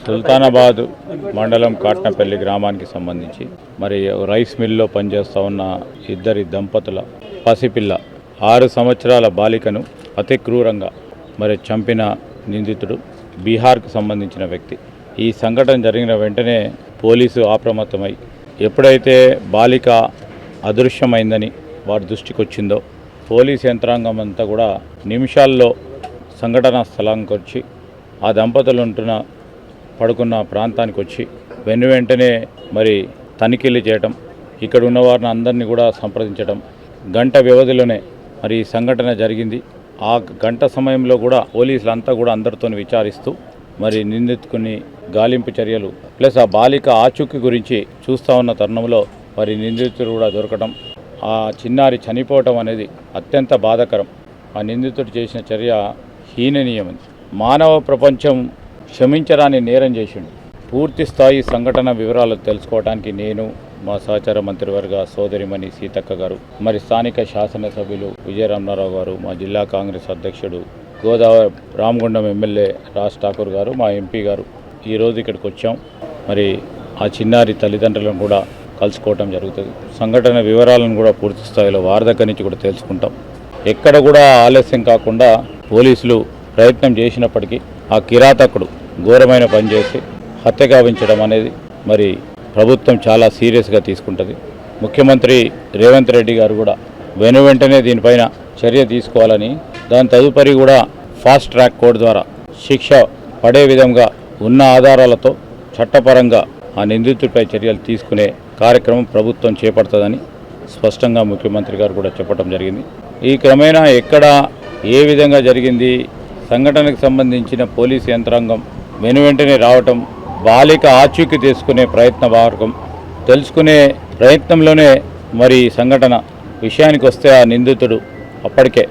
సుల్తానాబాద్ మండలం కాట్నపల్లి గ్రామానికి సంబంధించి మరి రైస్ మిల్లో పనిచేస్తూ ఉన్న ఇద్దరి దంపతుల పసిపిల్ల 6 సంవత్సరాల బాలికను అతి క్రూరంగా మరి చంపిన నిందితుడు బీహార్కు సంబంధించిన వ్యక్తి. ఈ సంఘటన జరిగిన వెంటనే పోలీసు అప్రమత్తమై ఎప్పుడైతే బాలిక అదృశ్యమైందని వారి దృష్టికి వచ్చిందో పోలీసు యంత్రాంగం అంతా కూడా నిమిషాల్లో సంఘటనా స్థలానికి వచ్చి ఆ దంపతులు ఉంటున్న పడుకున్న ప్రాంతానికి వచ్చి వెంటనే మరి తనిఖీలు చేయటం, ఇక్కడ ఉన్న వారిని అందరినీ కూడా సంప్రదించడం. గంట వ్యవధిలోనే మరి ఈ సంఘటన జరిగింది. ఆ గంట సమయంలో కూడా పోలీసులంతా కూడా అందరితో విచారిస్తూ మరి నిందితుకుని గాలింపు చర్యలు ప్లస్ ఆ బాలిక ఆచూకీ గురించి చూస్తూ ఉన్న తరుణంలో మరి నిందితుడు కూడా దొరకడం, ఆ చిన్నారి చనిపోవటం అనేది అత్యంత బాధాకరం. ఆ నిందితుడు చేసిన చర్య హీననీయమని మానవ ప్రపంచం క్షమించరాని నేరం చేసిండు. పూర్తి స్థాయి సంఘటన వివరాలు తెలుసుకోవడానికి నేను, మా సహచార మంత్రివర్గ సోదరిమణి సీతక్క గారు, మరి స్థానిక శాసనసభ్యులు విజయరామరావు గారు, మా జిల్లా కాంగ్రెస్ అధ్యక్షుడు గోదావరి రామగుండం ఎమ్మెల్యే రాజ్ ఠాకూర్ గారు, మా ఎంపీ గారు ఈరోజు ఇక్కడికి వచ్చాం. మరి ఆ చిన్నారి తల్లిదండ్రులను కూడా కలుసుకోవటం జరుగుతుంది. సంఘటన వివరాలను కూడా పూర్తి స్థాయిలో వారి దగ్గర నుంచి కూడా తెలుసుకుంటాం. ఎక్కడ కూడా ఆలస్యం కాకుండా పోలీసులు ప్రయత్నం చేసినప్పటికీ ఆ కిరాతకుడు ఘోరమైన పని చేసి హత్య గావించడం అనేది మరి ప్రభుత్వం చాలా సీరియస్గా తీసుకుంటుంది. ముఖ్యమంత్రి రేవంత్ రెడ్డి గారు కూడా వెంటనే దీనిపైన చర్య తీసుకోవాలని, దాని తదుపరి కూడా ఫాస్ట్ ట్రాక్ కోర్టు ద్వారా శిక్ష పడే విధంగా ఉన్న ఆధారాలతో చట్టపరంగా ఆ నిందితుడిపై చర్యలు తీసుకునే కార్యక్రమం ప్రభుత్వం చేపడుతుందని స్పష్టంగా ముఖ్యమంత్రి గారు కూడా చెప్పడం జరిగింది. ఈ క్రమేణా ఎక్కడ ఏ విధంగా జరిగింది, సంఘటనకు సంబంధించిన పోలీసు యంత్రాంగం వెంటనే రావటం, బాలిక ఆచూకీ తీసుకునే మార్గం తెలుసుకునే ప్రయత్నంలోనే మరి సంఘటన విషయానికి వస్తే ఆ నిందితుడు అప్పటికే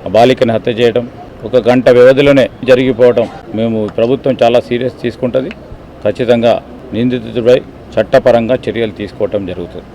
ఆ బాలికని హత్య చేయడం, ఒక గంట వ్యవధిలోనే జరిగిపోవడం మేము ప్రభుత్వం చాలా సీరియస్ తీసుకుంటుంది. ఖచ్చితంగా నిందితుడిపై చట్టపరంగా చర్యలు తీసుకోవటం జరుగుతుంది.